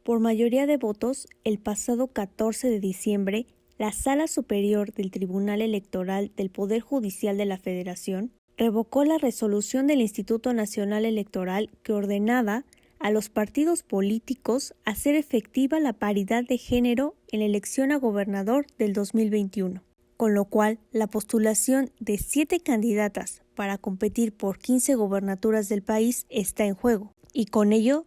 Por mayoría de votos, el pasado 14 de diciembre, la Sala Superior del Tribunal Electoral del Poder Judicial de la Federación revocó la resolución del Instituto Nacional Electoral que ordenaba a los partidos políticos hacer efectiva la paridad de género en la elección a gobernador del 2021, con lo cual la postulación de 7 candidatas para competir por 15 gobernaturas del país está en juego, y con ello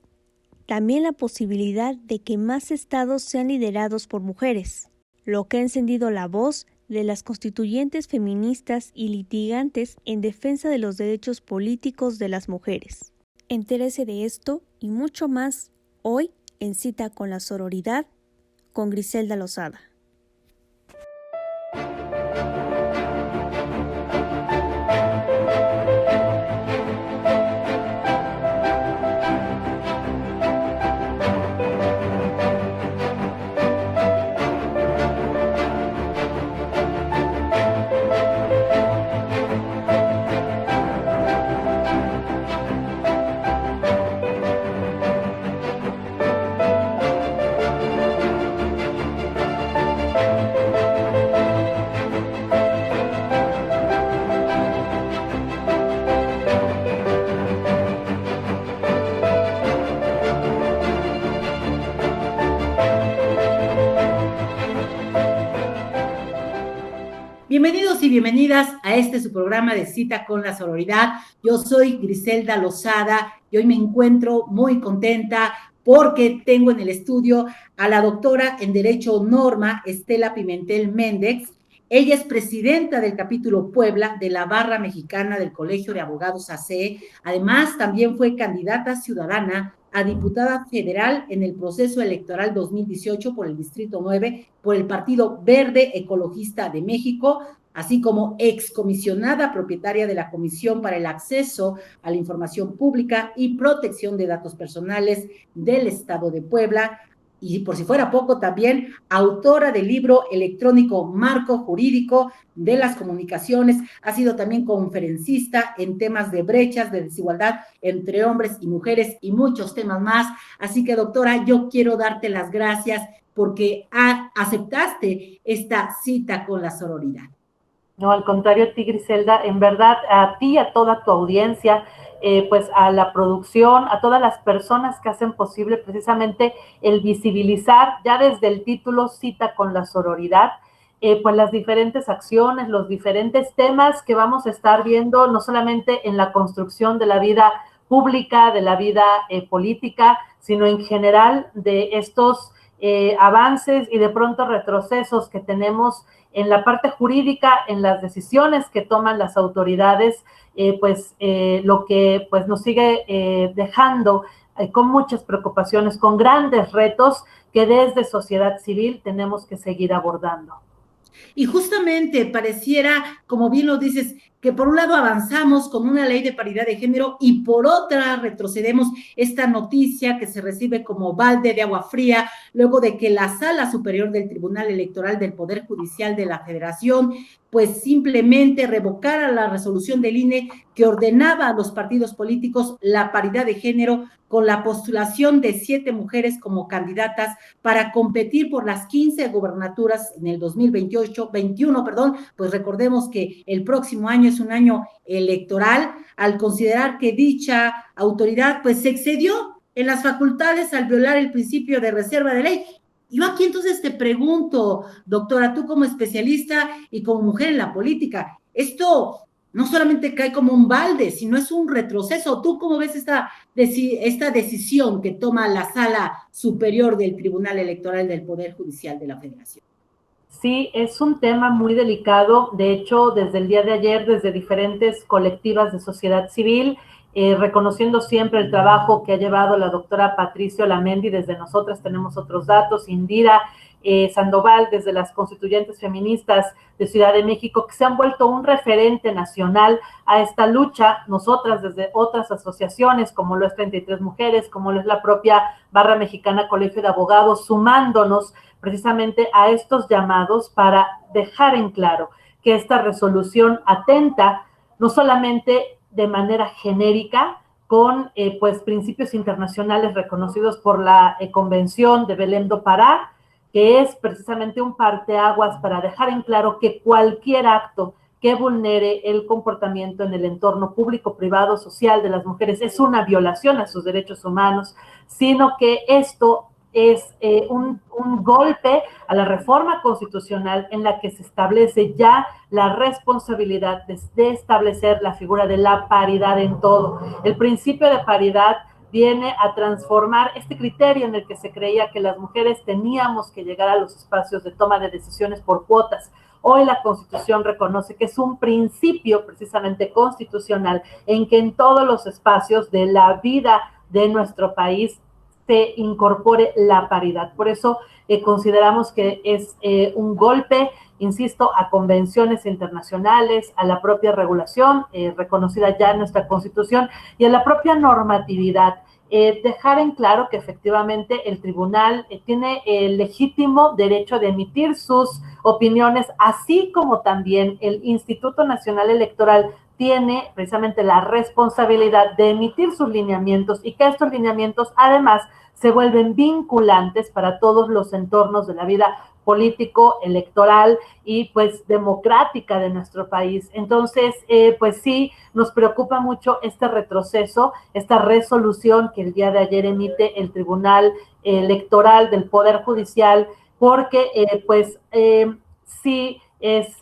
también la posibilidad de que más estados sean liderados por mujeres, lo que ha encendido la voz de las constituyentes feministas y litigantes en defensa de los derechos políticos de las mujeres. Entérese de esto y mucho más hoy en Cita con la Sororidad con Griselda Lozada. Bienvenidos y bienvenidas a su programa de Cita con la Sororidad. Yo soy Griselda Lozada y hoy me encuentro muy contenta porque tengo en el estudio a la doctora en Derecho Norma Estela Pimentel Méndez. Ella es presidenta del capítulo Puebla de la Barra Mexicana del Colegio de Abogados AC. Además, también fue candidata ciudadana a diputada federal en el proceso electoral 2018 por el Distrito 9, por el Partido Verde Ecologista de México, así como excomisionada propietaria de la Comisión para el Acceso a la Información Pública y Protección de Datos Personales del Estado de Puebla. Y por si fuera poco, también autora del libro electrónico Marco Jurídico de las Comunicaciones. Ha sido también conferencista en temas de brechas, de desigualdad entre hombres y mujeres y muchos temas más. Así que, doctora, yo quiero darte las gracias porque aceptaste esta cita con la sororidad. No, al contrario a ti, Griselda, en verdad, a ti y a toda tu audiencia, pues a la producción, a todas las personas que hacen posible precisamente el visibilizar, ya desde el título Cita con la Sororidad, pues las diferentes acciones, los diferentes temas que vamos a estar viendo, no solamente en la construcción de la vida pública, de la vida política, sino en general de estos avances y de pronto retrocesos que tenemos en la parte jurídica, en las decisiones que toman las autoridades, lo que pues nos sigue dejando con muchas preocupaciones, con grandes retos que desde sociedad civil tenemos que seguir abordando. Y justamente pareciera, como bien lo dices, que por un lado avanzamos con una ley de paridad de género y por otra retrocedemos esta noticia que se recibe como balde de agua fría, luego de que la Sala Superior del Tribunal Electoral del Poder Judicial de la Federación pues simplemente revocara la resolución del INE que ordenaba a los partidos políticos la paridad de género con la postulación de 7 mujeres como candidatas para competir por las 15 gobernaturas en el 2021, pues recordemos que el próximo año es un año electoral, al considerar que dicha autoridad pues se excedió en las facultades al violar el principio de reserva de ley. Yo aquí entonces te pregunto, doctora, tú como especialista y como mujer en la política, esto no solamente cae como un balde, sino es un retroceso. ¿Tú cómo ves esta decisión que toma la Sala Superior del Tribunal Electoral del Poder Judicial de la Federación? Sí, es un tema muy delicado. De hecho, desde el día de ayer, desde diferentes colectivas de sociedad civil, reconociendo siempre el trabajo que ha llevado la doctora Patricio Lamendi, desde nosotras tenemos otros datos, Indira Sandoval, desde las constituyentes feministas de Ciudad de México, que se han vuelto un referente nacional a esta lucha, nosotras desde otras asociaciones, como lo es 33 Mujeres, como lo es la propia Barra Mexicana Colegio de Abogados, sumándonos precisamente a estos llamados para dejar en claro que esta resolución atenta no solamente de manera genérica con pues principios internacionales reconocidos por la Convención de Belém do Pará, que es precisamente un parteaguas para dejar en claro que cualquier acto que vulnere el comportamiento en el entorno público, privado, social de las mujeres es una violación a sus derechos humanos, sino que esto es un golpe a la reforma constitucional en la que se establece ya la responsabilidad de establecer la figura de la paridad en todo. El principio de paridad viene a transformar este criterio en el que se creía que las mujeres teníamos que llegar a los espacios de toma de decisiones por cuotas. Hoy la Constitución reconoce que es un principio precisamente constitucional en que en todos los espacios de la vida de nuestro país se incorpore la paridad. Por eso consideramos que es un golpe, insisto, a convenciones internacionales, a la propia regulación reconocida ya en nuestra Constitución y a la propia normatividad. Dejar en claro que efectivamente el tribunal tiene el legítimo derecho de emitir sus opiniones, así como también el Instituto Nacional Electoral tiene precisamente la responsabilidad de emitir sus lineamientos y que estos lineamientos además se vuelven vinculantes para todos los entornos de la vida político, electoral y pues democrática de nuestro país. Entonces, pues sí, nos preocupa mucho este retroceso, esta resolución que el día de ayer emite el Tribunal Electoral del Poder Judicial, porque sí es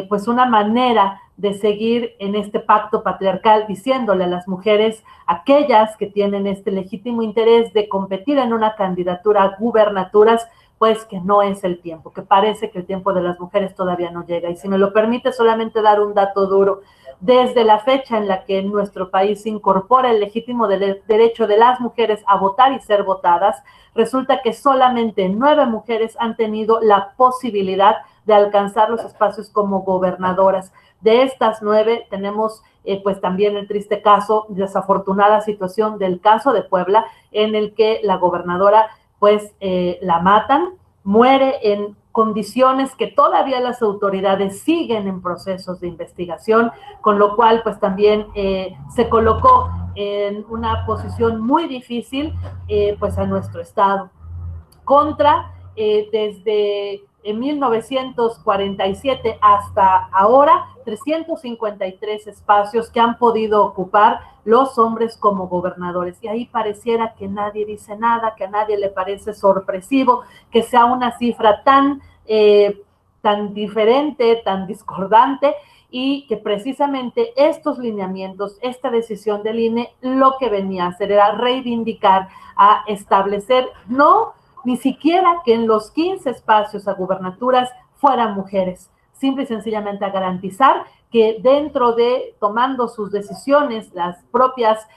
pues una manera de seguir en este pacto patriarcal, diciéndole a las mujeres, aquellas que tienen este legítimo interés de competir en una candidatura a gubernaturas, pues que no es el tiempo, que parece que el tiempo de las mujeres todavía no llega. Y si me lo permite solamente dar un dato duro, desde la fecha en la que en nuestro país se incorpora el legítimo derecho de las mujeres a votar y ser votadas, resulta que solamente 9 mujeres han tenido la posibilidad de alcanzar los espacios como gobernadoras. De estas 9 tenemos pues también el triste caso, desafortunada situación del caso de Puebla, en el que la gobernadora pues la matan, muere en condiciones que todavía las autoridades siguen en procesos de investigación, con lo cual pues también se colocó en una posición muy difícil pues a nuestro estado. Contra, desde 1947 hasta ahora, 353 espacios que han podido ocupar los hombres como gobernadores. Y ahí pareciera que nadie dice nada, que a nadie le parece sorpresivo que sea una cifra tan diferente, tan discordante, y que precisamente estos lineamientos, esta decisión del INE, lo que venía a hacer era reivindicar, a establecer, ni siquiera que en los 15 espacios a gubernaturas fueran mujeres, simple y sencillamente a garantizar que dentro de, tomando sus decisiones, las propias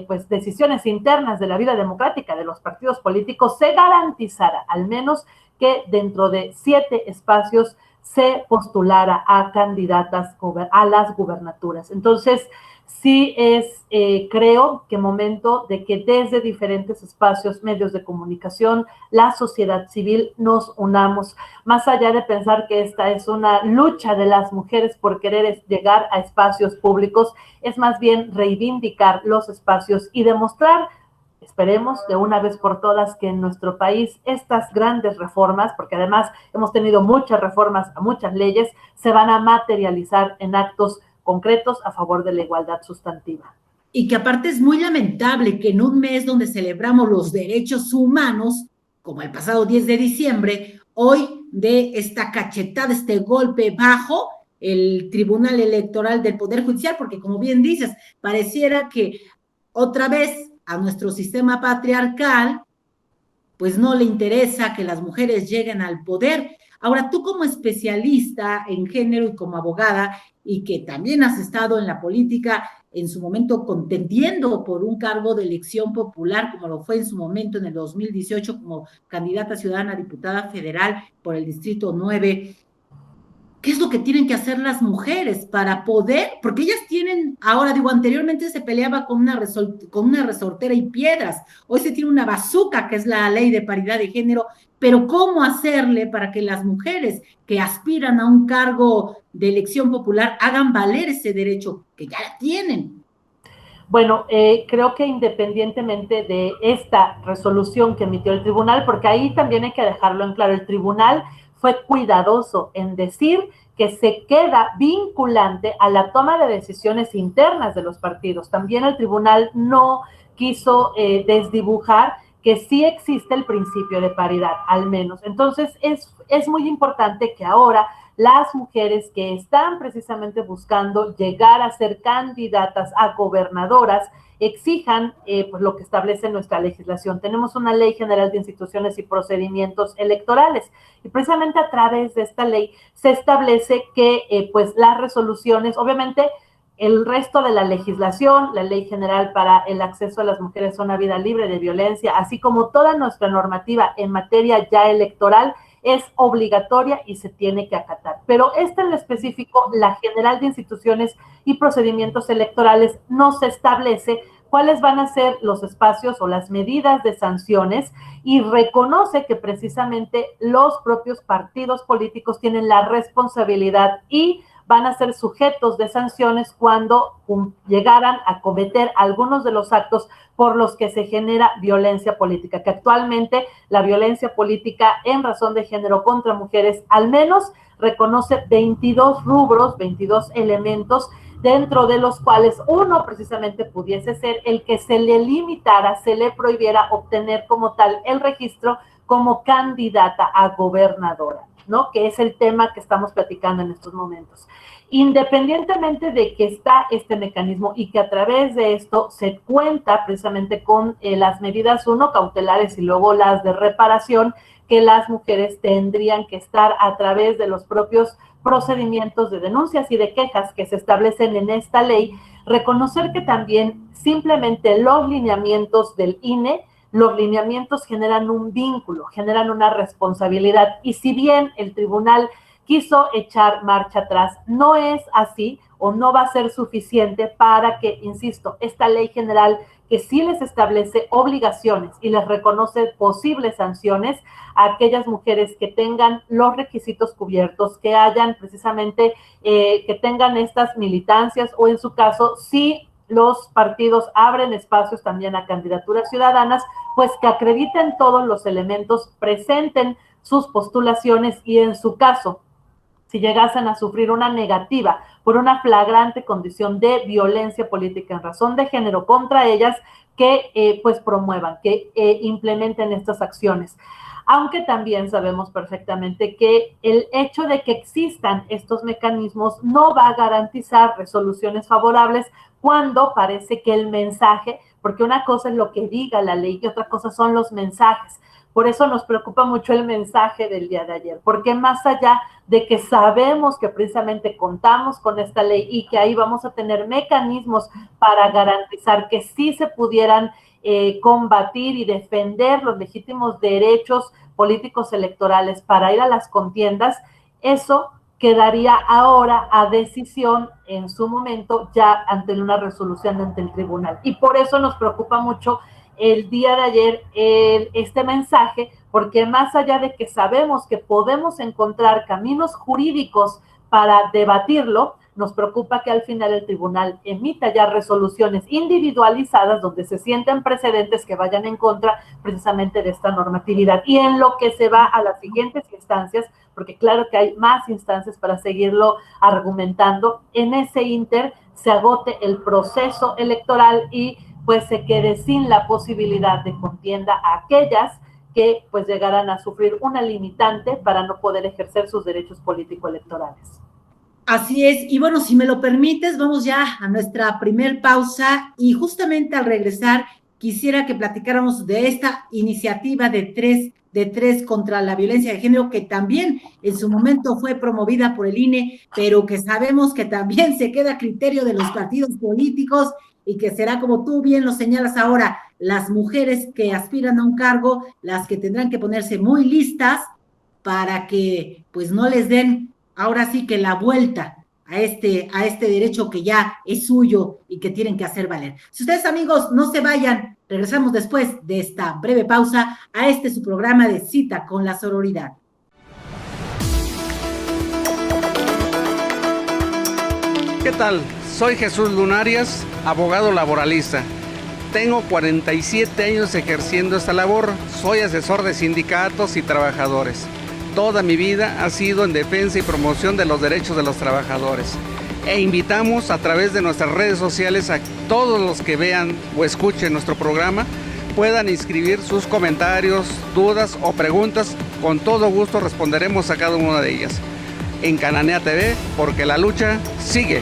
pues decisiones internas de la vida democrática de los partidos políticos, se garantizara al menos que dentro de 7 espacios se postulara a candidatas a las gubernaturas. Entonces, sí es, creo que momento de que desde diferentes espacios, medios de comunicación, la sociedad civil nos unamos, más allá de pensar que esta es una lucha de las mujeres por querer llegar a espacios públicos, es más bien reivindicar los espacios y demostrar, esperemos de una vez por todas, que en nuestro país estas grandes reformas, porque además hemos tenido muchas reformas a muchas leyes, se van a materializar en actos concretos a favor de la igualdad sustantiva. Y que aparte es muy lamentable que en un mes donde celebramos los derechos humanos, como el pasado 10 de diciembre, hoy de esta cachetada, este golpe bajo el Tribunal Electoral del Poder Judicial, porque como bien dices, pareciera que otra vez a nuestro sistema patriarcal, pues no le interesa que las mujeres lleguen al poder. Ahora, tú como especialista en género y como abogada, y que también has estado en la política, en su momento contendiendo por un cargo de elección popular, como lo fue en su momento en el 2018 como candidata ciudadana diputada federal por el Distrito 9, ¿qué es lo que tienen que hacer las mujeres para poder? Porque ellas tienen, ahora digo, anteriormente se peleaba con una resortera y piedras, hoy se tiene una bazuca, que es la ley de paridad de género, pero ¿cómo hacerle para que las mujeres que aspiran a un cargo de elección popular hagan valer ese derecho que ya tienen? Bueno, creo que independientemente de esta resolución que emitió el tribunal, porque ahí también hay que dejarlo en claro, el tribunal fue cuidadoso en decir que se queda vinculante a la toma de decisiones internas de los partidos. También el tribunal no quiso desdibujar que sí existe el principio de paridad, al menos. Entonces, es muy importante que ahora las mujeres que están precisamente buscando llegar a ser candidatas a gobernadoras exijan pues lo que establece nuestra legislación. Tenemos una Ley General de Instituciones y Procedimientos Electorales y precisamente a través de esta ley se establece que pues las resoluciones, obviamente el resto de la legislación, la Ley General para el acceso a las mujeres a una vida libre de violencia, así como toda nuestra normativa en materia ya electoral, es obligatoria y se tiene que acatar. Pero esta en lo específico, la General de Instituciones y Procedimientos Electorales, no se establece cuáles van a ser los espacios o las medidas de sanciones y reconoce que precisamente los propios partidos políticos tienen la responsabilidad y van a ser sujetos de sanciones cuando llegaran a cometer algunos de los actos por los que se genera violencia política, que actualmente la violencia política en razón de género contra mujeres al menos reconoce 22 rubros, 22 elementos, dentro de los cuales uno precisamente pudiese ser el que se le limitara, se le prohibiera obtener como tal el registro como candidata a gobernadora, ¿no? Que es el tema que estamos platicando en estos momentos. Independientemente de que está este mecanismo y que a través de esto se cuenta precisamente con las medidas, uno, cautelares y luego las de reparación, que las mujeres tendrían que estar a través de los propios procedimientos de denuncias y de quejas que se establecen en esta ley, reconocer que también simplemente los lineamientos del INE, los lineamientos generan un vínculo, generan una responsabilidad, y si bien el tribunal quiso echar marcha atrás, no es así o no va a ser suficiente para que, insisto, esta ley general que sí les establece obligaciones y les reconoce posibles sanciones a aquellas mujeres que tengan los requisitos cubiertos, que hayan precisamente, que tengan estas militancias o en su caso, si los partidos abren espacios también a candidaturas ciudadanas, pues que acrediten todos los elementos, presenten sus postulaciones y en su caso, si llegasen a sufrir una negativa por una flagrante condición de violencia política en razón de género contra ellas, que pues promuevan, que implementen estas acciones. Aunque también sabemos perfectamente que el hecho de que existan estos mecanismos no va a garantizar resoluciones favorables cuando parece que el mensaje, porque una cosa es lo que diga la ley y otra cosa son los mensajes. Por eso nos preocupa mucho el mensaje del día de ayer, porque más allá de que sabemos que precisamente contamos con esta ley y que ahí vamos a tener mecanismos para garantizar que sí se pudieran combatir y defender los legítimos derechos políticos electorales para ir a las contiendas, eso quedaría ahora a decisión en su momento ya ante una resolución ante el tribunal. Y por eso nos preocupa mucho el día de ayer este mensaje, porque más allá de que sabemos que podemos encontrar caminos jurídicos para debatirlo, nos preocupa que al final el tribunal emita ya resoluciones individualizadas donde se sienten precedentes que vayan en contra precisamente de esta normatividad. Y en lo que se va a las siguientes instancias, porque claro que hay más instancias para seguirlo argumentando, en ese ínter se agote el proceso electoral y pues se quede sin la posibilidad de contienda a aquellas que pues llegaran a sufrir una limitante para no poder ejercer sus derechos político-electorales. Así es, y bueno, si me lo permites, vamos ya a nuestra primer pausa y justamente al regresar quisiera que platicáramos de esta iniciativa de tres contra la violencia de género que también en su momento fue promovida por el INE, pero que sabemos que también se queda a criterio de los partidos políticos y que será, como tú bien lo señalas ahora, las mujeres que aspiran a un cargo, las que tendrán que ponerse muy listas para que pues no les den ahora sí que la vuelta a este derecho que ya es suyo y que tienen que hacer valer. Si ustedes, amigos, no se vayan, regresamos después de esta breve pausa a su programa de Cita con la Sororidad. ¿Qué tal? Soy Jesús Lunarias abogado laboralista. Tengo 47 años ejerciendo esta labor. Soy asesor de sindicatos y trabajadores. Toda mi vida ha sido en defensa y promoción de los derechos de los trabajadores. E invitamos a través de nuestras redes sociales a todos los que vean o escuchen nuestro programa puedan inscribir sus comentarios, dudas o preguntas. Con todo gusto responderemos a cada una de ellas. En Cananea TV, porque la lucha sigue.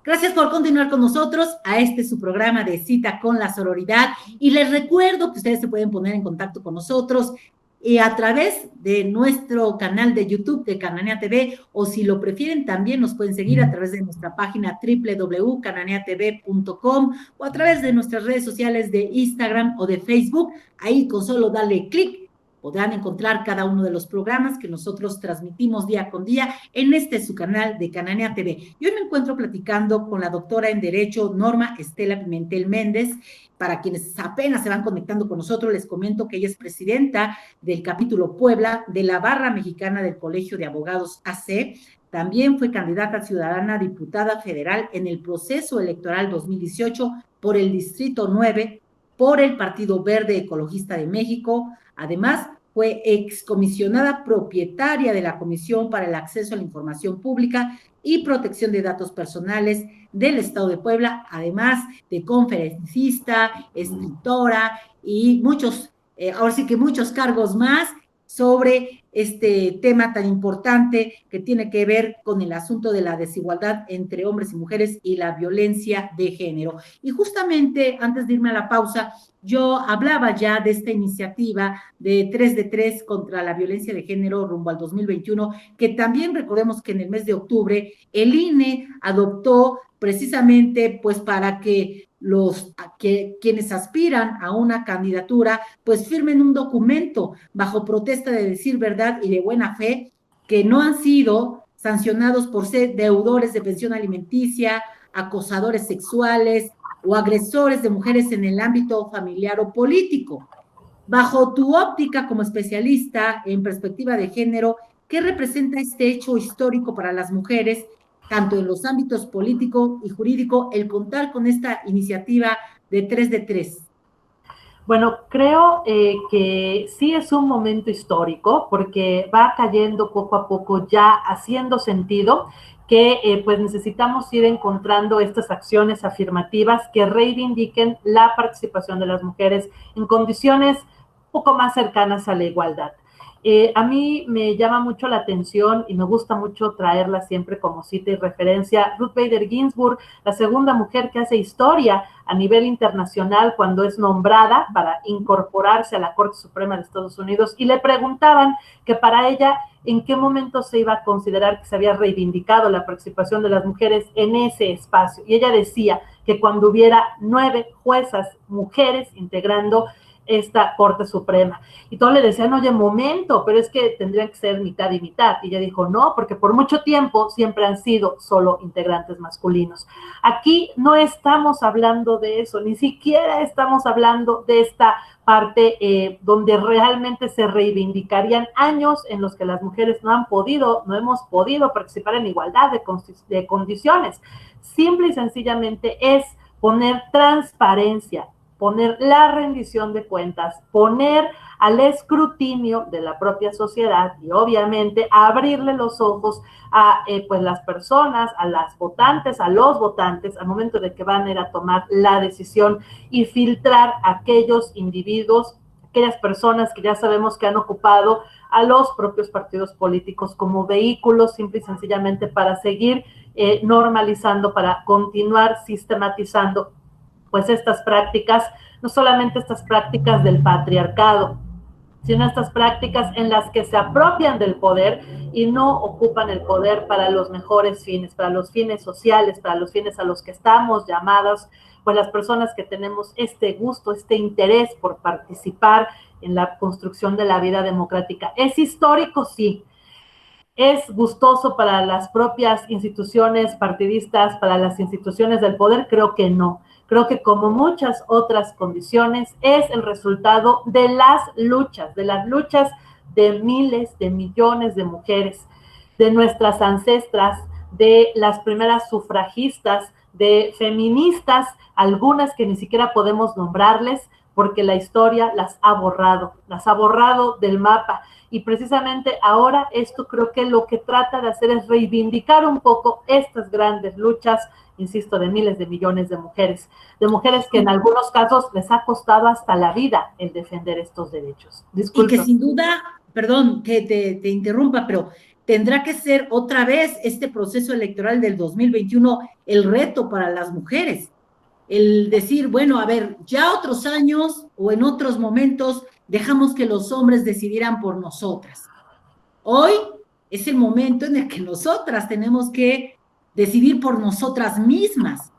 Gracias por continuar con nosotros a su programa de Cita con la Sororidad. Y les recuerdo que ustedes se pueden poner en contacto con nosotros a través de nuestro canal de YouTube de Cananea TV, o si lo prefieren también nos pueden seguir a través de nuestra página www.cananeatv.com o a través de nuestras redes sociales de Instagram o de Facebook. Ahí con solo darle clic podrán encontrar cada uno de los programas que nosotros transmitimos día con día en su canal de Cananea TV. Y hoy me encuentro platicando con la doctora en Derecho Norma Estela Pimentel Méndez. Para quienes apenas se van conectando con nosotros, les comento que ella es presidenta del capítulo Puebla de la Barra Mexicana del Colegio de Abogados AC. También fue candidata ciudadana a diputada federal en el proceso electoral 2018 por el Distrito 9, por el Partido Verde Ecologista de México. Además, fue excomisionada propietaria de la Comisión para el Acceso a la Información Pública y Protección de Datos Personales del Estado de Puebla, además de conferencista, escritora y muchos cargos más sobre este tema tan importante que tiene que ver con el asunto de la desigualdad entre hombres y mujeres y la violencia de género. Y justamente antes de irme a la pausa, yo hablaba ya de esta iniciativa de 3 de 3 contra la violencia de género rumbo al 2021, que también recordemos que en el mes de octubre el INE adoptó precisamente pues para que quienes aspiran a una candidatura pues firmen un documento bajo protesta de decir verdad y de buena fe, que no han sido sancionados por ser deudores de pensión alimenticia, acosadores sexuales o agresores de mujeres en el ámbito familiar o político. Bajo tu óptica como especialista en perspectiva de género, ¿qué representa este hecho histórico para las mujeres, tanto en los ámbitos político y jurídico, el contar con esta iniciativa de 3 de 3? Bueno, creo que sí es un momento histórico porque va cayendo poco a poco, ya haciendo sentido que pues necesitamos ir encontrando estas acciones afirmativas que reivindiquen la participación de las mujeres en condiciones un poco más cercanas a la igualdad. A mí me llama mucho la atención y me gusta mucho traerla siempre como cita y referencia Ruth Bader Ginsburg, la segunda mujer que hace historia a nivel internacional cuando es nombrada para incorporarse a la Corte Suprema de Estados Unidos, y le preguntaban que para ella en qué momento se iba a considerar que se había reivindicado la participación de las mujeres en ese espacio, y ella decía que cuando hubiera 9 juezas mujeres integrando esta Corte Suprema. Y todos le decían, oye, momento, pero es que tendrían que ser mitad y mitad. Y ella dijo, no, porque por mucho tiempo siempre han sido solo integrantes masculinos. Aquí no estamos hablando de eso, ni siquiera estamos hablando de esta parte donde realmente se reivindicarían años en los que las mujeres no hemos podido participar en igualdad de condiciones. Simple y sencillamente es poner transparencia, poner la rendición de cuentas, poner al escrutinio de la propia sociedad y obviamente abrirle los ojos a pues las personas, a las votantes, a los votantes, al momento de que van a ir a tomar la decisión y filtrar a aquellos individuos, aquellas personas que ya sabemos que han ocupado a los propios partidos políticos como vehículos simple y sencillamente para seguir normalizando, para continuar sistematizando pues estas prácticas, no solamente estas prácticas del patriarcado, sino estas prácticas en las que se apropian del poder y no ocupan el poder para los mejores fines, para los fines sociales, para los fines a los que estamos llamadas, pues las personas que tenemos este gusto, este interés por participar en la construcción de la vida democrática. ¿Es histórico? Sí. ¿Es gustoso para las propias instituciones partidistas, para las instituciones del poder? Creo que no. Creo que como muchas otras condiciones es el resultado de las luchas de miles, de millones de mujeres, de nuestras ancestras, de las primeras sufragistas, de feministas, algunas que ni siquiera podemos nombrarles, porque la historia las ha borrado del mapa. Y precisamente ahora esto creo que lo que trata de hacer es reivindicar un poco estas grandes luchas, insisto, de miles de millones de mujeres que en algunos casos les ha costado hasta la vida el defender estos derechos. Disculpa. Y que sin duda, perdón que te interrumpa, pero tendrá que ser otra vez este proceso electoral del 2021 el reto para las mujeres. El decir, bueno, a ver, ya otros años o en otros momentos dejamos que los hombres decidieran por nosotras. Hoy es el momento en el que nosotras tenemos que decidir por nosotras mismas,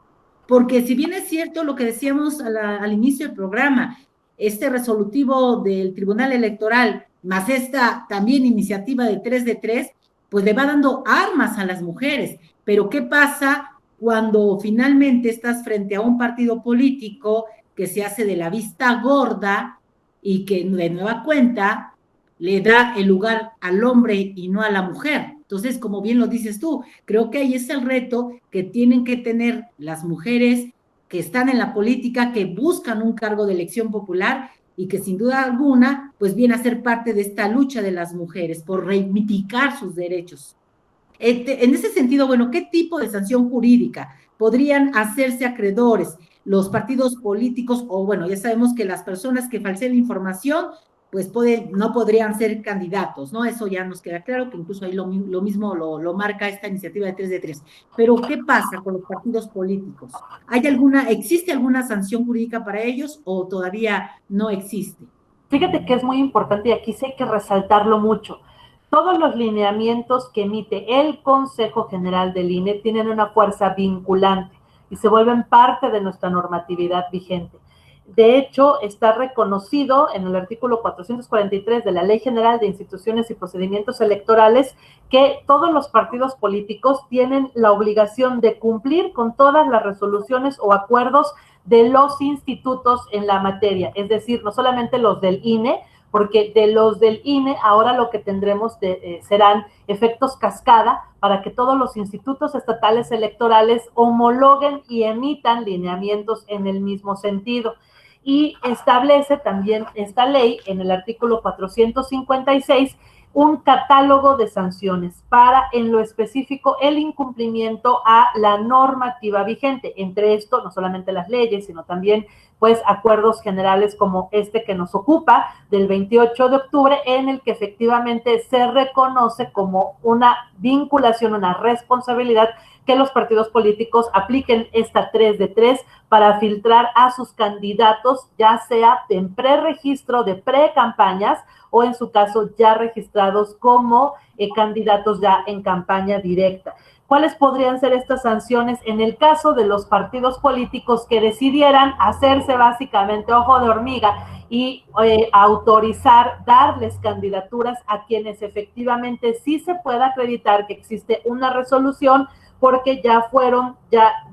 porque si bien es cierto lo que decíamos al inicio del programa, este resolutivo del Tribunal Electoral, más esta también iniciativa de 3 de 3, pues le va dando armas a las mujeres, pero ¿qué pasa cuando finalmente estás frente a un partido político que se hace de la vista gorda y que de nueva cuenta le da el lugar al hombre y no a la mujer? Entonces, como bien lo dices tú, creo que ahí es el reto que tienen que tener las mujeres que están en la política, que buscan un cargo de elección popular y que sin duda alguna, pues viene a ser parte de esta lucha de las mujeres por reivindicar sus derechos. En ese sentido, bueno, ¿qué tipo de sanción jurídica podrían hacerse acreedores los partidos políticos? O bueno, ya sabemos que las personas que falseen la información, pues no podrían ser candidatos, ¿no? Eso ya nos queda claro, que incluso ahí lo mismo lo marca esta iniciativa de 3 de 3. Pero, ¿qué pasa con los partidos políticos? ¿Existe alguna sanción jurídica para ellos o todavía no existe? Fíjate que es muy importante y aquí sí hay que resaltarlo mucho. Todos los lineamientos que emite el Consejo General del INE tienen una fuerza vinculante y se vuelven parte de nuestra normatividad vigente. De hecho, está reconocido en el artículo 443 de la Ley General de Instituciones y Procedimientos Electorales que todos los partidos políticos tienen la obligación de cumplir con todas las resoluciones o acuerdos de los institutos en la materia, es decir, no solamente los del INE, porque de los del INE ahora lo que tendremos serán efectos cascada para que todos los institutos estatales electorales homologuen y emitan lineamientos en el mismo sentido. Y establece también esta ley en el artículo 456 un catálogo de sanciones para, en lo específico, el incumplimiento a la normativa vigente. Entre esto, no solamente las leyes, sino también, pues, acuerdos generales como este que nos ocupa, del 28 de octubre, en el que efectivamente se reconoce como una vinculación, una responsabilidad que los partidos políticos apliquen esta 3 de 3 para filtrar a sus candidatos, ya sea en preregistro de pre-campañas o en su caso ya registrados como candidatos ya en campaña directa. ¿Cuáles podrían ser estas sanciones en el caso de los partidos políticos que decidieran hacerse básicamente ojo de hormiga y autorizar, darles candidaturas a quienes efectivamente sí se pueda acreditar que existe una resolución porque ya fueron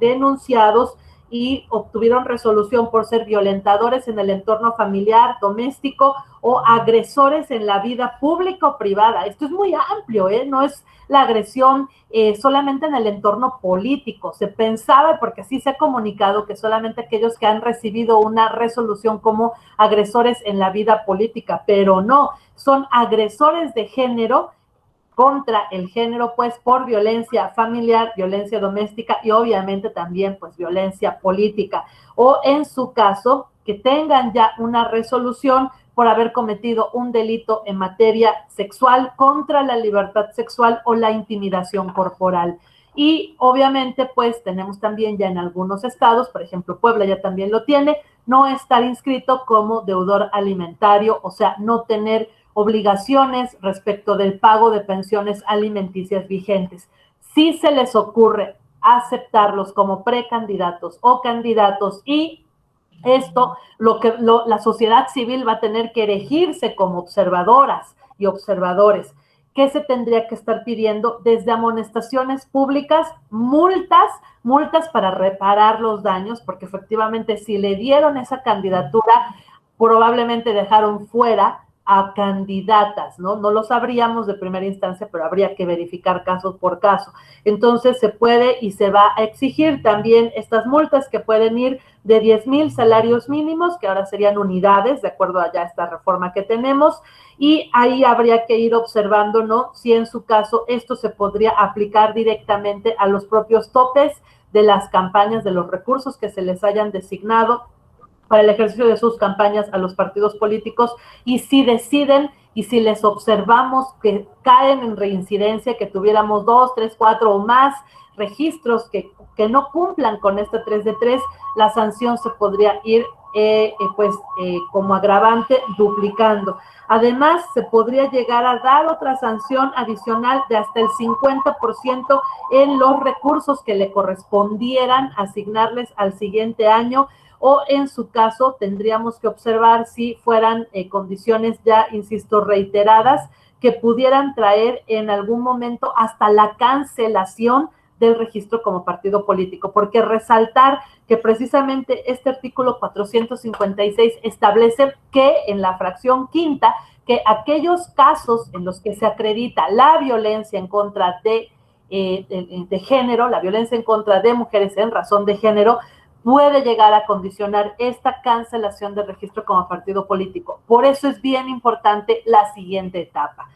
denunciados y obtuvieron resolución por ser violentadores en el entorno familiar, doméstico o agresores en la vida pública o privada? Esto es muy amplio, no es la agresión solamente en el entorno político. Se pensaba, porque así se ha comunicado, que solamente aquellos que han recibido una resolución como agresores en la vida política, pero no, son agresores de género contra el género, pues por violencia familiar, violencia doméstica y obviamente también pues violencia política, o en su caso que tengan ya una resolución por haber cometido un delito en materia sexual contra la libertad sexual o la intimidación corporal. Y obviamente pues tenemos también ya en algunos estados, por ejemplo Puebla ya también lo tiene, no estar inscrito como deudor alimentario, o sea, no tener obligaciones respecto del pago de pensiones alimenticias vigentes. Si se les ocurre aceptarlos como precandidatos o candidatos y esto, la sociedad civil va a tener que erigirse como observadoras y observadores. ¿Qué se tendría que estar pidiendo? Desde amonestaciones públicas, multas para reparar los daños, porque efectivamente si le dieron esa candidatura, probablemente dejaron fuera a candidatas, ¿no? No lo sabríamos de primera instancia, pero habría que verificar caso por caso. Entonces se puede y se va a exigir también estas multas que pueden ir de 10,000 salarios mínimos, que ahora serían unidades, de acuerdo a ya esta reforma que tenemos, y ahí habría que ir observando, ¿no?, si en su caso esto se podría aplicar directamente a los propios topes de las campañas, de los recursos que se les hayan designado para el ejercicio de sus campañas a los partidos políticos, y si deciden y si les observamos que caen en reincidencia, que tuviéramos 2, 3, 4 o más registros que no cumplan con este 3 de 3, la sanción se podría ir como agravante duplicando. Además, se podría llegar a dar otra sanción adicional de hasta el 50% en los recursos que le correspondieran asignarles al siguiente año, o en su caso tendríamos que observar si fueran condiciones ya, insisto, reiteradas, que pudieran traer en algún momento hasta la cancelación del registro como partido político, porque resaltar que precisamente este artículo 456 establece que en la fracción quinta, que aquellos casos en los que se acredita la violencia en contra de género, la violencia en contra de mujeres en razón de género, puede llegar a condicionar esta cancelación del registro como partido político. Por eso es bien importante la siguiente etapa.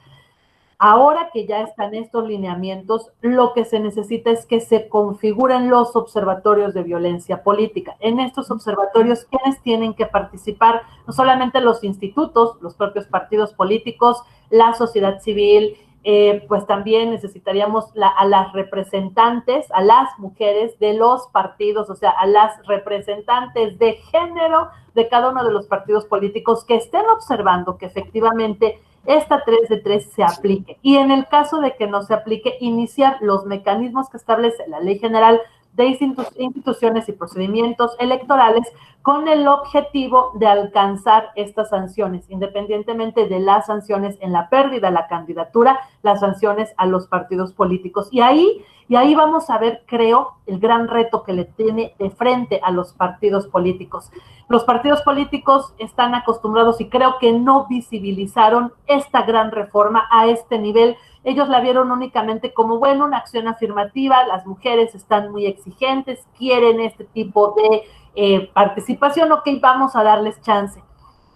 Ahora que ya están estos lineamientos, lo que se necesita es que se configuren los observatorios de violencia política. En estos observatorios, ¿quiénes tienen que participar? No solamente los institutos, los propios partidos políticos, la sociedad civil, pues también necesitaríamos a las representantes, a las mujeres de los partidos, o sea, a las representantes de género de cada uno de los partidos políticos que estén observando que efectivamente esta 3 de 3 se aplique. Y en el caso de que no se aplique, iniciar los mecanismos que establece la Ley General de Instituciones y Procedimientos Electorales con el objetivo de alcanzar estas sanciones, independientemente de las sanciones en la pérdida de la candidatura, las sanciones a los partidos políticos. Y ahí vamos a ver, creo, el gran reto que le tiene de frente a los partidos políticos. Los partidos políticos están acostumbrados y creo que no visibilizaron esta gran reforma a este nivel. Ellos la vieron únicamente como, bueno, una acción afirmativa, las mujeres están muy exigentes, quieren este tipo de participación, ok, vamos a darles chance.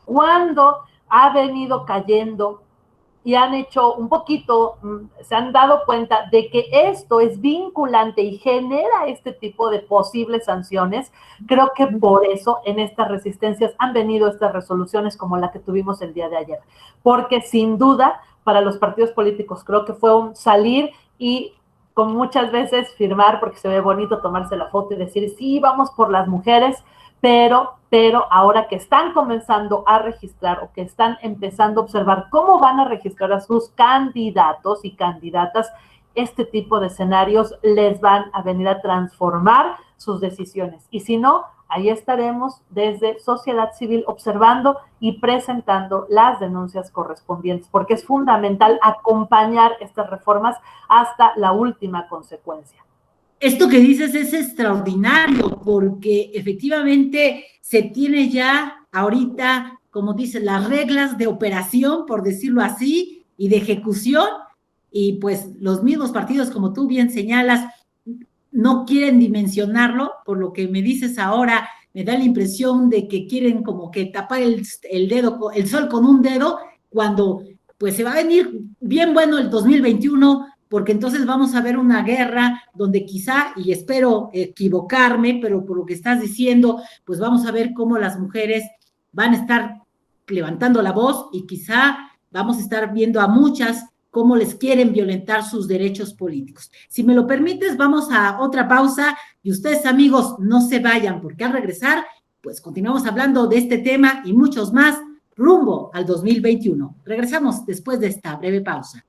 Cuando ha venido cayendo y han hecho un poquito, se han dado cuenta de que esto es vinculante y genera este tipo de posibles sanciones, creo que por eso en estas resistencias han venido estas resoluciones como la que tuvimos el día de ayer, porque sin duda para los partidos políticos creo que fue un salir y con muchas veces firmar, porque se ve bonito tomarse la foto y decir, sí, vamos por las mujeres, pero ahora que están comenzando a registrar o que están empezando a observar cómo van a registrar a sus candidatos y candidatas, este tipo de escenarios les van a venir a transformar sus decisiones. Y si no, ahí estaremos desde sociedad civil observando y presentando las denuncias correspondientes, porque es fundamental acompañar estas reformas hasta la última consecuencia. Esto que dices es extraordinario, porque efectivamente se tiene ya ahorita, como dice, las reglas de operación, por decirlo así, y de ejecución, y pues los mismos partidos, como tú bien señalas, no quieren dimensionarlo. Por lo que me dices ahora, me da la impresión de que quieren como que tapar el sol con un dedo, cuando pues se va a venir bien bueno el 2021, porque entonces vamos a ver una guerra donde quizá, y espero equivocarme, pero por lo que estás diciendo, pues vamos a ver cómo las mujeres van a estar levantando la voz y quizá vamos a estar viendo a muchas cómo les quieren violentar sus derechos políticos. Si me lo permites, vamos a otra pausa y ustedes, amigos, no se vayan, porque al regresar, pues continuamos hablando de este tema y muchos más rumbo al 2021. Regresamos después de esta breve pausa.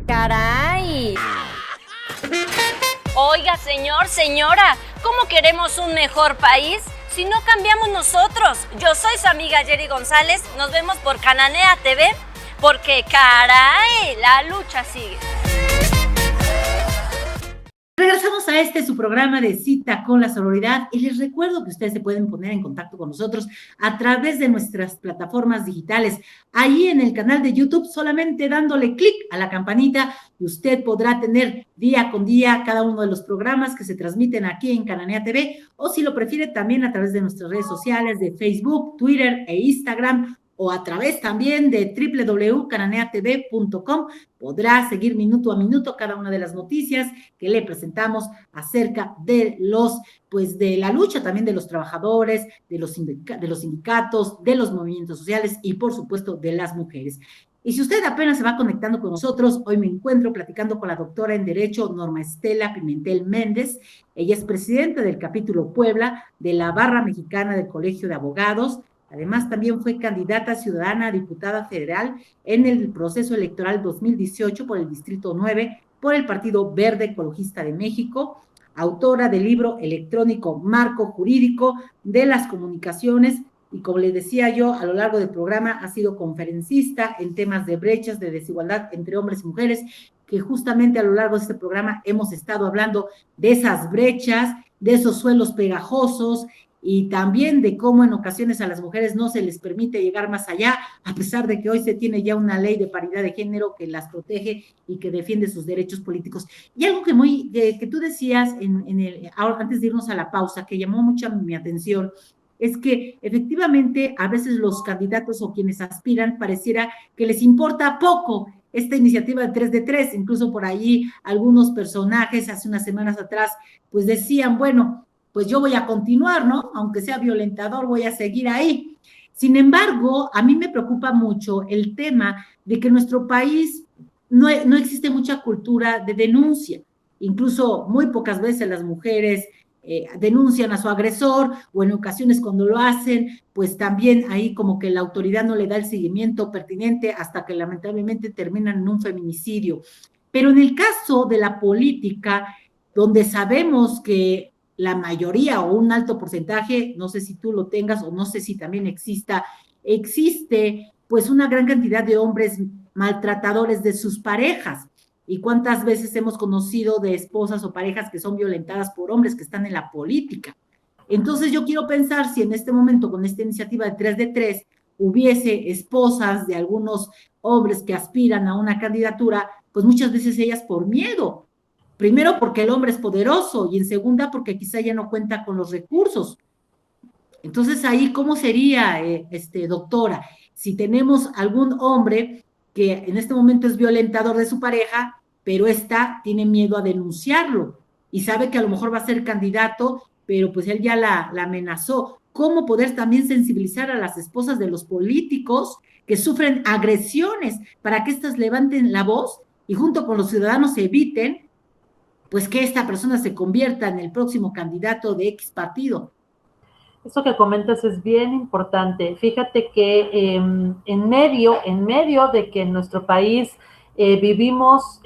¡Caray! Oiga, señor, señora, ¿cómo queremos un mejor país si no cambiamos nosotros? Yo soy su amiga Yeri González, nos vemos por Cananea TV, porque caray, la lucha sigue. Regresamos a a este su programa de Cita con la Sororidad y les recuerdo que ustedes se pueden poner en contacto con nosotros a través de nuestras plataformas digitales. Ahí en el canal de YouTube, solamente dándole clic a la campanita, usted podrá tener día con día cada uno de los programas que se transmiten aquí en Cananea TV, o si lo prefiere también a través de nuestras redes sociales de Facebook, Twitter e Instagram, o a través también de www.cananeatv.com. Podrá seguir minuto a minuto cada una de las noticias que le presentamos acerca de de la lucha también de los trabajadores, de los sindicatos, de los movimientos sociales y, por supuesto, de las mujeres. Y si usted apenas se va conectando con nosotros, hoy me encuentro platicando con la doctora en Derecho, Norma Estela Pimentel Méndez. Ella es presidenta del capítulo Puebla de la Barra Mexicana del Colegio de Abogados. Además, también fue candidata ciudadana a diputada federal en el proceso electoral 2018 por el Distrito 9, por el Partido Verde Ecologista de México, autora del libro electrónico Marco Jurídico de las Comunicaciones, y como les decía yo, a lo largo del programa ha sido conferencista en temas de brechas, de desigualdad entre hombres y mujeres, que justamente a lo largo de este programa hemos estado hablando de esas brechas, de esos suelos pegajosos, y también de cómo en ocasiones a las mujeres no se les permite llegar más allá, a pesar de que hoy se tiene ya una ley de paridad de género que las protege y que defiende sus derechos políticos. Y algo que tú decías antes de irnos a la pausa, que llamó mucho mi atención, es que efectivamente a veces los candidatos o quienes aspiran pareciera que les importa poco esta iniciativa de 3 de 3, incluso por ahí algunos personajes hace unas semanas atrás pues decían, bueno, pues yo voy a continuar, ¿no? Aunque sea violentador, voy a seguir ahí. Sin embargo, a mí me preocupa mucho el tema de que en nuestro país no existe mucha cultura de denuncia. Incluso muy pocas veces las mujeres denuncian a su agresor, o en ocasiones cuando lo hacen, pues también ahí como que la autoridad no le da el seguimiento pertinente hasta que lamentablemente terminan en un feminicidio. Pero en el caso de la política, donde sabemos que la mayoría o un alto porcentaje, no sé si tú lo tengas o no sé si también existe pues una gran cantidad de hombres maltratadores de sus parejas. ¿Y cuántas veces hemos conocido de esposas o parejas que son violentadas por hombres que están en la política? Entonces yo quiero pensar si en este momento con esta iniciativa de 3 de 3 hubiese esposas de algunos hombres que aspiran a una candidatura, pues muchas veces ellas por miedo. Primero porque el hombre es poderoso y en segunda porque quizá ya no cuenta con los recursos. Entonces ahí, ¿cómo sería, doctora? Si tenemos algún hombre que en este momento es violentador de su pareja, pero ésta tiene miedo a denunciarlo y sabe que a lo mejor va a ser candidato, pero pues él ya la amenazó. ¿Cómo poder también sensibilizar a las esposas de los políticos que sufren agresiones para que éstas levanten la voz y junto con los ciudadanos eviten pues que esta persona se convierta en el próximo candidato de X partido? Eso que comentas es bien importante. Fíjate que en medio de que en nuestro país vivimos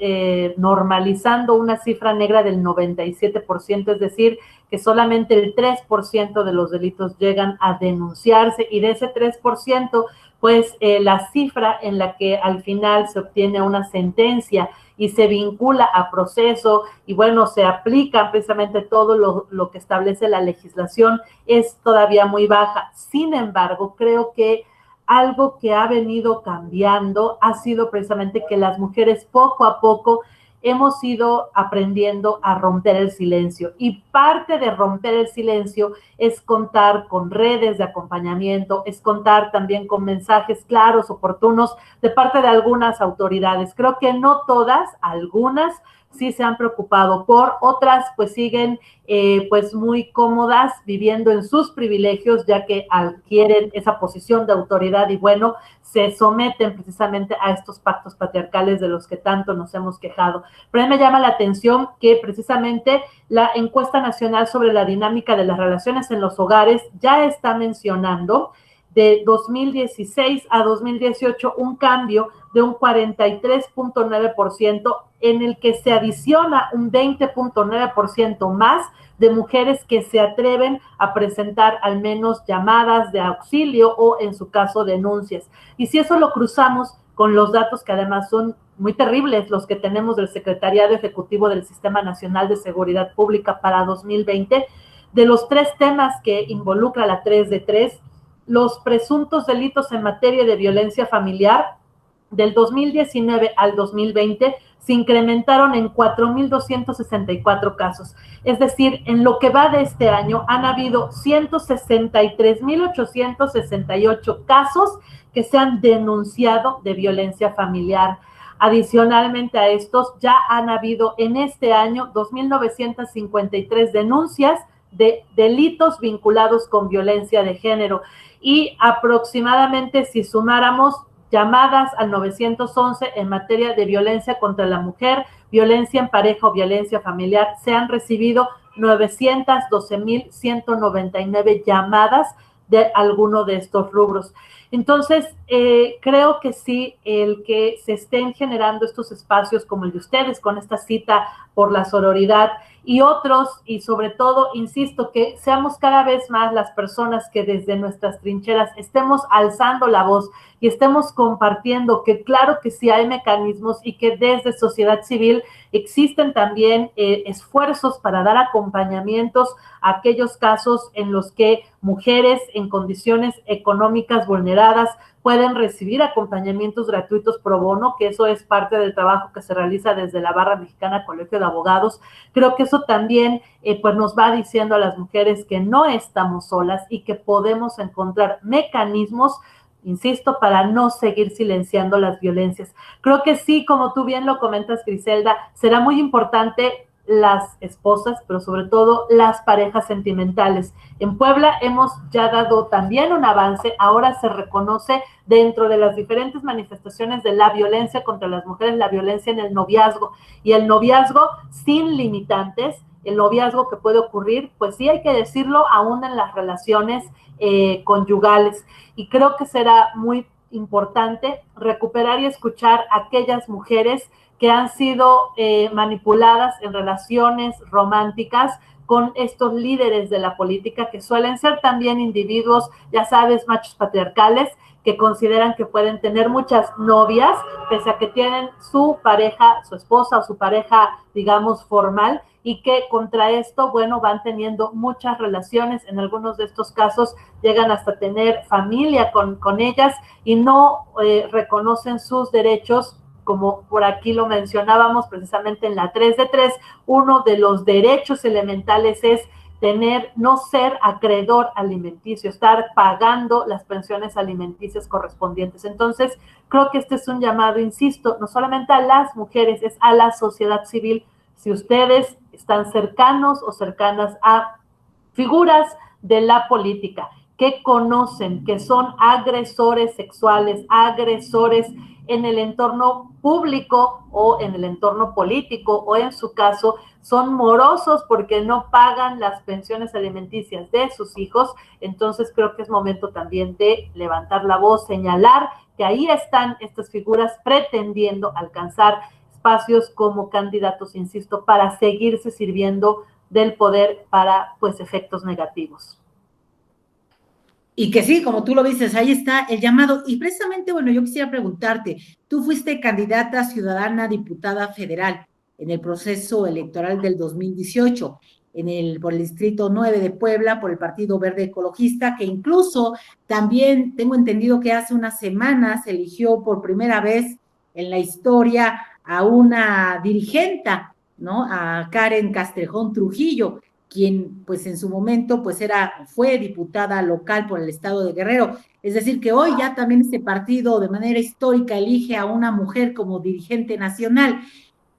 normalizando una cifra negra del 97%, es decir, que solamente el 3% de los delitos llegan a denunciarse, y de ese 3%, pues la cifra en la que al final se obtiene una sentencia y se vincula a proceso y bueno, se aplica precisamente todo lo que establece la legislación es todavía muy baja. Sin embargo, creo que algo que ha venido cambiando ha sido precisamente que las mujeres poco a poco hemos ido aprendiendo a romper el silencio, y parte de romper el silencio es contar con redes de acompañamiento, es contar también con mensajes claros, oportunos de parte de algunas autoridades. Creo que no todas, algunas sí se han preocupado por, otras pues siguen pues muy cómodas viviendo en sus privilegios, ya que adquieren esa posición de autoridad y bueno, se someten precisamente a estos pactos patriarcales de los que tanto nos hemos quejado. Pero a mí me llama la atención que precisamente la encuesta nacional sobre la dinámica de las relaciones en los hogares ya está mencionando de 2016 a 2018 un cambio de un 43.9%, en el que se adiciona un 20.9% más de mujeres que se atreven a presentar al menos llamadas de auxilio o, en su caso, denuncias. Y si eso lo cruzamos con los datos que además son muy terribles los que tenemos del Secretariado Ejecutivo del Sistema Nacional de Seguridad Pública para 2020. De los 3 temas que involucra la 3 de 3, los presuntos delitos en materia de violencia familiar del 2019 al 2020 se incrementaron en 4,264 casos. Es decir, en lo que va de este año han habido 163,868 casos que se han denunciado de violencia familiar. Adicionalmente a estos, ya han habido en este año 2,953 denuncias de delitos vinculados con violencia de género y aproximadamente, si sumáramos llamadas al 911 en materia de violencia contra la mujer, violencia en pareja o violencia familiar, se han recibido 912,199 llamadas de alguno de estos rubros. Entonces, creo que sí, el que se estén generando estos espacios como el de ustedes, con esta cita por la sororidad y otros, y sobre todo, insisto, que seamos cada vez más las personas que desde nuestras trincheras estemos alzando la voz y estemos compartiendo que claro que sí hay mecanismos y que desde sociedad civil existen también esfuerzos para dar acompañamientos a aquellos casos en los que mujeres en condiciones económicas vulneradas pueden recibir acompañamientos gratuitos pro bono, que eso es parte del trabajo que se realiza desde la Barra Mexicana Colegio de Abogados. Creo que eso también pues nos va diciendo a las mujeres que no estamos solas y que podemos encontrar mecanismos, insisto, para no seguir silenciando las violencias. Creo que sí, como tú bien lo comentas, Griselda, será muy importante las esposas, pero sobre todo las parejas sentimentales. En Puebla hemos ya dado también un avance, ahora se reconoce dentro de las diferentes manifestaciones de la violencia contra las mujeres, la violencia en el noviazgo, y el noviazgo sin limitantes, el noviazgo que puede ocurrir, pues sí hay que decirlo, aún en las relaciones conyugales, y creo que será muy importante recuperar y escuchar a aquellas mujeres que han sido manipuladas en relaciones románticas con estos líderes de la política que suelen ser también individuos, ya sabes, machos patriarcales, que consideran que pueden tener muchas novias, pese a que tienen su pareja, su esposa o su pareja, digamos, formal, y que contra esto, bueno, van teniendo muchas relaciones, en algunos de estos casos llegan hasta tener familia con ellas y no reconocen sus derechos, como por aquí lo mencionábamos precisamente en la 3 de 3, uno de los derechos elementales es no ser acreedor alimenticio, estar pagando las pensiones alimenticias correspondientes. Entonces, creo que este es un llamado, insisto, no solamente a las mujeres, es a la sociedad civil. Si ustedes están cercanos o cercanas a figuras de la política que conocen que son agresores sexuales, agresores en el entorno público o en el entorno político, o en su caso son morosos porque no pagan las pensiones alimenticias de sus hijos, entonces creo que es momento también de levantar la voz, señalar que ahí están estas figuras pretendiendo alcanzar espacios como candidatos, insisto, para seguirse sirviendo del poder para, pues, efectos negativos. Y que sí, como tú lo dices, ahí está el llamado. Y precisamente, bueno, yo quisiera preguntarte, tú fuiste candidata ciudadana diputada federal en el proceso electoral del 2018, por el Distrito 9 de Puebla, por el Partido Verde Ecologista, que incluso también tengo entendido que hace unas semanas se eligió por primera vez en la historia a una dirigenta, ¿no? A Karen Castrejón Trujillo, quien pues en su momento pues fue diputada local por el estado de Guerrero. Es decir, que hoy ya también este partido de manera histórica elige a una mujer como dirigente nacional.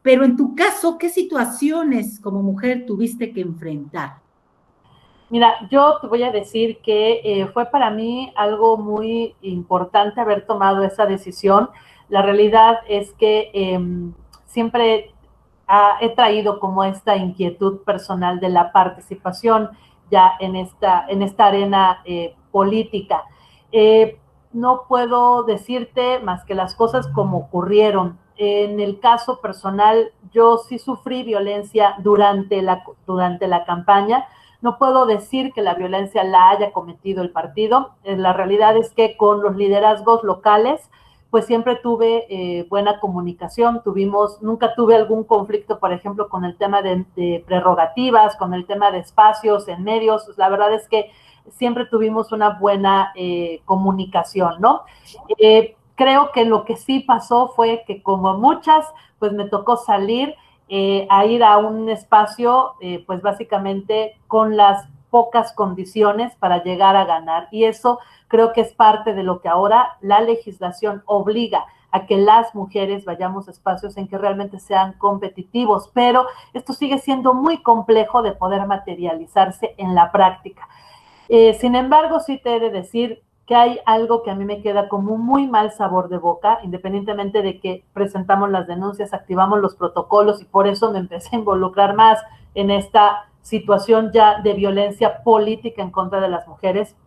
Pero en tu caso, ¿qué situaciones como mujer tuviste que enfrentar? Mira, yo te voy a decir que fue para mí algo muy importante haber tomado esa decisión. La realidad es que siempre he traído como esta inquietud personal de la participación ya en esta arena política. No puedo decirte más que las cosas como ocurrieron. En el caso personal, yo sí sufrí violencia durante la campaña. No puedo decir que la violencia la haya cometido el partido. La realidad es que con los liderazgos locales, pues siempre tuve buena comunicación, nunca tuve algún conflicto, por ejemplo, con el tema de prerrogativas, con el tema de espacios en medios. La verdad es que siempre tuvimos una buena comunicación, ¿no? Creo que lo que sí pasó fue que, como muchas, pues me tocó salir a ir a un espacio, pues básicamente con las pocas condiciones para llegar a ganar. Y eso creo que es parte de lo que ahora la legislación obliga a que las mujeres vayamos a espacios en que realmente sean competitivos, pero esto sigue siendo muy complejo de poder materializarse en la práctica. Sin embargo, sí te he de decir que hay algo que a mí me queda como un muy mal sabor de boca, independientemente de que presentamos las denuncias, activamos los protocolos, y por eso me empecé a involucrar más en esta situación ya de violencia política en contra de las mujeres,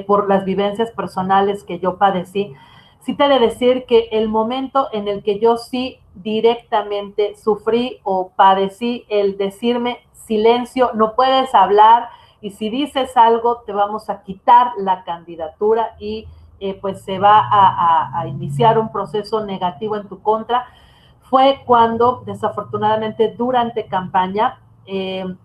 por las vivencias personales que yo padecí. Sí te he de decir que el momento en el que yo sí directamente sufrí o padecí el decirme: silencio, no puedes hablar, y si dices algo te vamos a quitar la candidatura y pues se va a iniciar un proceso negativo en tu contra, fue cuando desafortunadamente durante campaña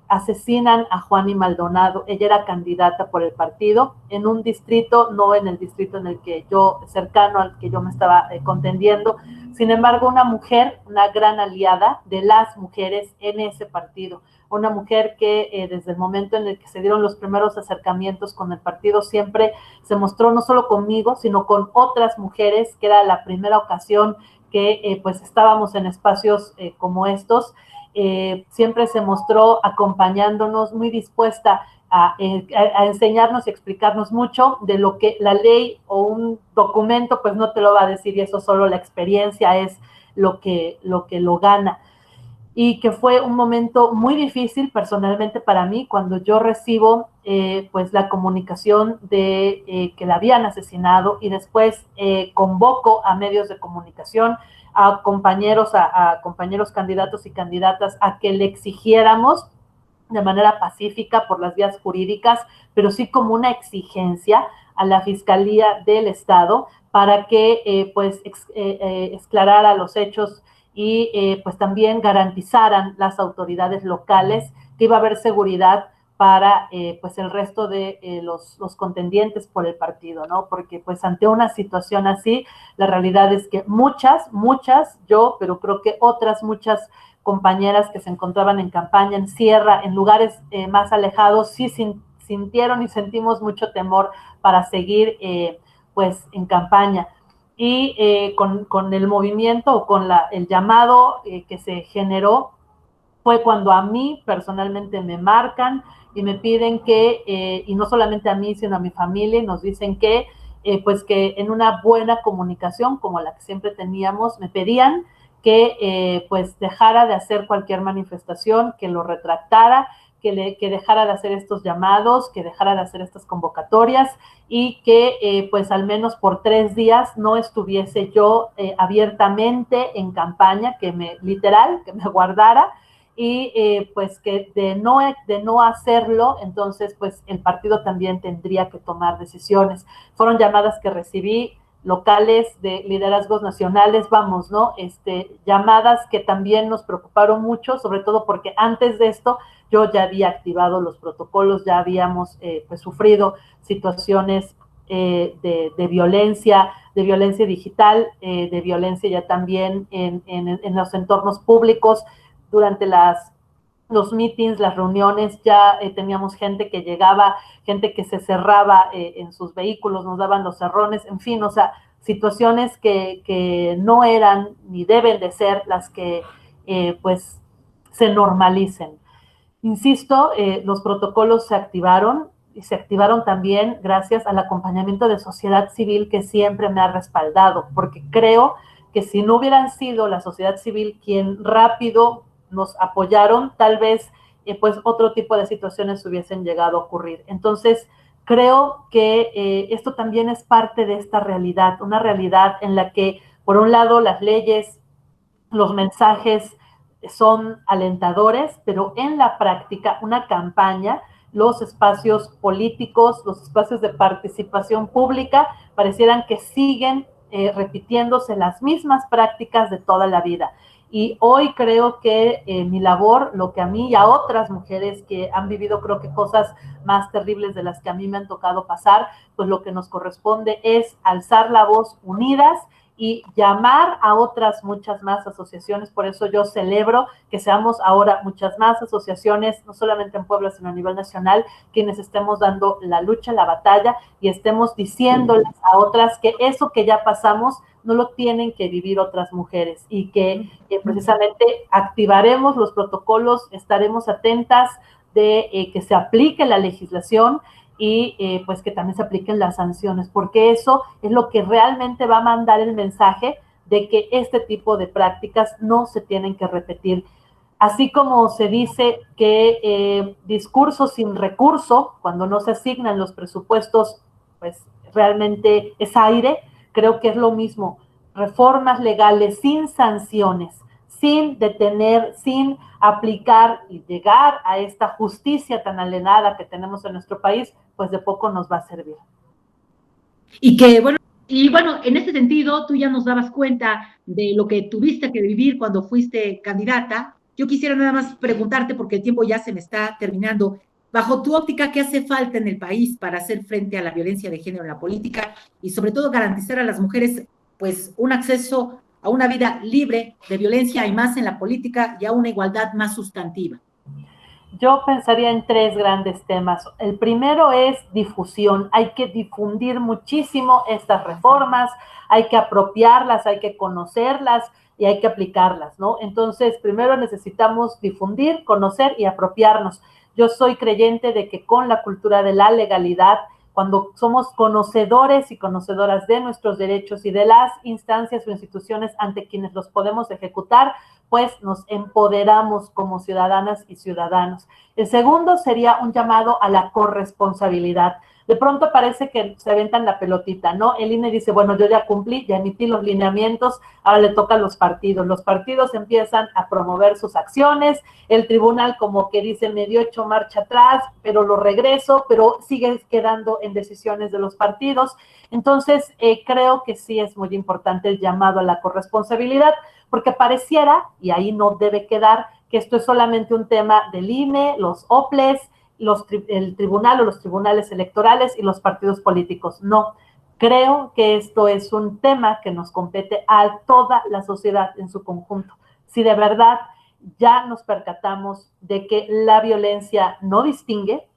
asesinan a Juani Maldonado. Ella era candidata por el partido en un distrito, no en el distrito en el que yo, cercano al que yo me estaba contendiendo. Sin embargo, una mujer, una gran aliada de las mujeres en ese partido, una mujer que desde el momento en el que se dieron los primeros acercamientos con el partido siempre se mostró no solo conmigo, sino con otras mujeres, que era la primera ocasión que pues estábamos en espacios como estos. Siempre se mostró acompañándonos, muy dispuesta a enseñarnos y explicarnos mucho de lo que la ley o un documento pues no te lo va a decir, y eso solo la experiencia es lo que lo gana. Y que fue un momento muy difícil personalmente para mí cuando yo recibo pues la comunicación de que la habían asesinado, y después convoco a medios de comunicación, a compañeros candidatos y candidatas a que le exigiéramos de manera pacífica por las vías jurídicas, pero sí como una exigencia a la Fiscalía del Estado para que pues esclarara los hechos y pues también garantizaran las autoridades locales que iba a haber seguridad para pues el resto de los contendientes por el partido, ¿no? Porque pues ante una situación así, la realidad es que muchas, yo, pero creo que otras muchas compañeras que se encontraban en campaña, en Sierra, en lugares más alejados, sí sintieron y sentimos mucho temor para seguir pues en campaña. Y con el movimiento o con el llamado que se generó, fue cuando a mí personalmente me marcan y me piden que, y no solamente a mí, sino a mi familia, y nos dicen que, pues que en una buena comunicación, como la que siempre teníamos, me pedían que pues dejara de hacer cualquier manifestación, que lo retractara, que dejara de hacer estos llamados, que dejara de hacer estas convocatorias, y que pues al menos por 3 días no estuviese yo abiertamente en campaña, que me guardara, y pues que de no hacerlo, entonces pues el partido también tendría que tomar decisiones. Fueron llamadas que recibí locales, de liderazgos nacionales, vamos, ¿no? Llamadas que también nos preocuparon mucho, sobre todo porque antes de esto yo ya había activado los protocolos, ya habíamos pues sufrido situaciones de violencia digital, de violencia ya también en los entornos públicos. Durante los meetings, las reuniones, ya teníamos gente que llegaba, gente que se cerraba en sus vehículos, nos daban los cerrones, en fin, o sea, situaciones que no eran ni deben de ser las que pues se normalicen. Insisto, los protocolos se activaron, y se activaron también gracias al acompañamiento de sociedad civil, que siempre me ha respaldado, porque creo que si no hubieran sido la sociedad civil quien rápido nos apoyaron, tal vez pues otro tipo de situaciones hubiesen llegado a ocurrir. Entonces, creo que esto también es parte de esta realidad, una realidad en la que, por un lado, las leyes, los mensajes son alentadores, pero en la práctica, una campaña, los espacios políticos, los espacios de participación pública, parecieran que siguen repitiéndose las mismas prácticas de toda la vida. Y hoy creo que mi labor, lo que a mí y a otras mujeres que han vivido creo que cosas más terribles de las que a mí me han tocado pasar, pues lo que nos corresponde es alzar la voz unidas y llamar a otras muchas más asociaciones. Por eso yo celebro que seamos ahora muchas más asociaciones, no solamente en Puebla, sino a nivel nacional, quienes estemos dando la lucha, la batalla, y estemos diciéndoles a otras que eso que ya pasamos no lo tienen que vivir otras mujeres, y que precisamente activaremos los protocolos, estaremos atentas de que se aplique la legislación y pues que también se apliquen las sanciones, porque eso es lo que realmente va a mandar el mensaje de que este tipo de prácticas no se tienen que repetir. Así como se dice que discurso sin recurso, cuando no se asignan los presupuestos, pues realmente es aire. Creo que es lo mismo, reformas legales sin sanciones, sin detener, sin aplicar y llegar a esta justicia tan anhelada que tenemos en nuestro país, pues de poco nos va a servir. Y bueno, en este sentido, tú ya nos dabas cuenta de lo que tuviste que vivir cuando fuiste candidata. Yo quisiera nada más preguntarte, porque el tiempo ya se me está terminando, bajo tu óptica, ¿qué hace falta en el país para hacer frente a la violencia de género en la política y sobre todo garantizar a las mujeres pues un acceso a una vida libre de violencia y más en la política y a una igualdad más sustantiva? Yo pensaría en tres grandes temas. El primero es difusión. Hay que difundir muchísimo estas reformas, hay que apropiarlas, hay que conocerlas y hay que aplicarlas, ¿no? Entonces, primero necesitamos difundir, conocer y apropiarnos. Yo soy creyente de que con la cultura de la legalidad, cuando somos conocedores y conocedoras de nuestros derechos y de las instancias o instituciones ante quienes los podemos ejecutar, pues nos empoderamos como ciudadanas y ciudadanos. El segundo sería un llamado a la corresponsabilidad. De pronto parece que se aventan la pelotita, ¿no? El INE dice, bueno, yo ya cumplí, ya emití los lineamientos, ahora le toca a los partidos. Los partidos empiezan a promover sus acciones, el tribunal como que dice, me dio hecho marcha atrás, pero lo regreso, pero sigue quedando en decisiones de los partidos. Entonces, creo que sí es muy importante el llamado a la corresponsabilidad, porque pareciera, y ahí no debe quedar, que esto es solamente un tema del INE, los OPLES, el tribunal o los tribunales electorales y los partidos políticos. No, creo que esto es un tema que nos compete a toda la sociedad en su conjunto. Si de verdad ya nos percatamos de que la violencia no distingue,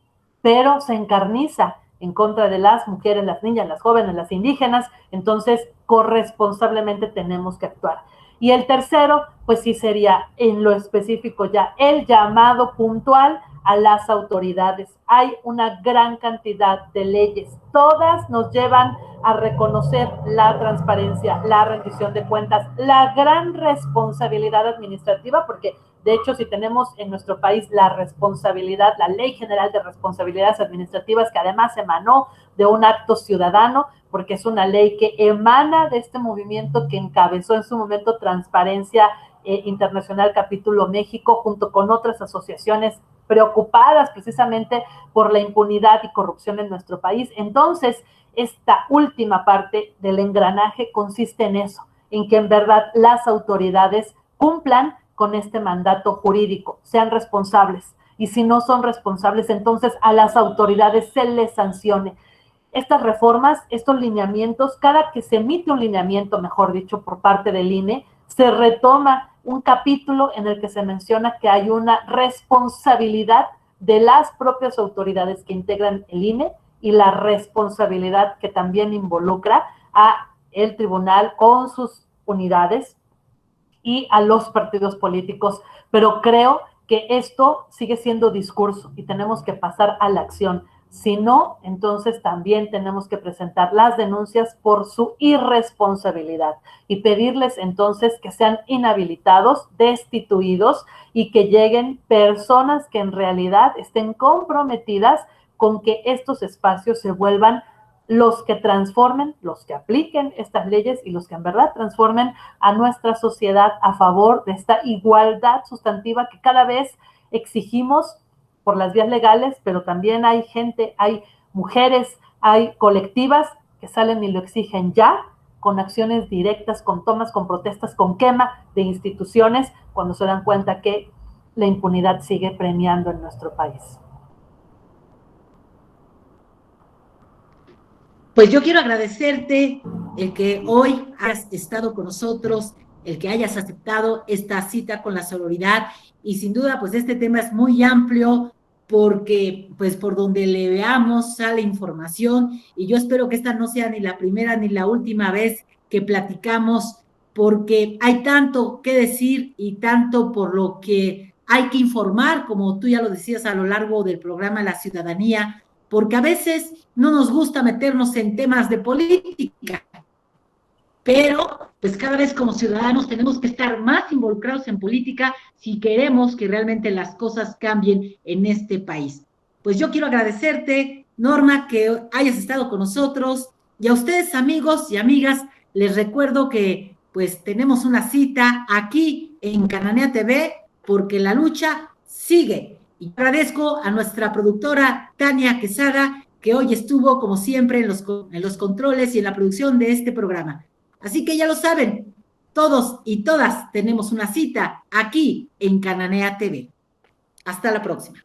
pero se encarniza en contra de las mujeres, las niñas, las jóvenes, las indígenas, entonces corresponsablemente tenemos que actuar. Y el tercero, pues sí sería en lo específico ya el llamado puntual a las autoridades. Hay una gran cantidad de leyes, todas nos llevan a reconocer la transparencia, la rendición de cuentas, la gran responsabilidad administrativa, porque de hecho si tenemos en nuestro país la responsabilidad, la Ley General de Responsabilidades Administrativas, que además emanó de un acto ciudadano, porque es una ley que emana de este movimiento que encabezó en su momento Transparencia Internacional Capítulo México, junto con otras asociaciones preocupadas precisamente por la impunidad y corrupción en nuestro país. Entonces, esta última parte del engranaje consiste en eso, en que en verdad las autoridades cumplan con este mandato jurídico, sean responsables. Y si no son responsables, entonces a las autoridades se les sancione. Estas reformas, estos lineamientos, cada que se emite un lineamiento, mejor dicho, por parte del INE, se retoma un capítulo en el que se menciona que hay una responsabilidad de las propias autoridades que integran el INE y la responsabilidad que también involucra a el tribunal con sus unidades y a los partidos políticos. Pero creo que esto sigue siendo discurso y tenemos que pasar a la acción. Si no, entonces también tenemos que presentar las denuncias por su irresponsabilidad y pedirles entonces que sean inhabilitados, destituidos y que lleguen personas que en realidad estén comprometidas con que estos espacios se vuelvan los que transformen, los que apliquen estas leyes y los que en verdad transformen a nuestra sociedad a favor de esta igualdad sustantiva que cada vez exigimos por las vías legales, pero también hay gente, hay mujeres, hay colectivas que salen y lo exigen ya con acciones directas, con tomas, con protestas, con quema de instituciones, cuando se dan cuenta que la impunidad sigue premiando en nuestro país. Pues yo quiero agradecerte el que hoy hayas estado con nosotros, el que hayas aceptado esta cita con la sororidad, y sin duda pues este tema es muy amplio porque pues por donde le veamos sale información, y yo espero que esta no sea ni la primera ni la última vez que platicamos, porque hay tanto que decir y tanto por lo que hay que informar, como tú ya lo decías a lo largo del programa La Ciudadanía, porque a veces no nos gusta meternos en temas de política, pero pues cada vez como ciudadanos tenemos que estar más involucrados en política si queremos que realmente las cosas cambien en este país. Pues yo quiero agradecerte, Norma, que hayas estado con nosotros, y a ustedes, amigos y amigas, les recuerdo que pues tenemos una cita aquí en Cananea TV, porque la lucha sigue. Y agradezco a nuestra productora Tania Quesada, que hoy estuvo como siempre en los controles y en la producción de este programa. Así que ya lo saben, todos y todas tenemos una cita aquí en Cananea TV. Hasta la próxima.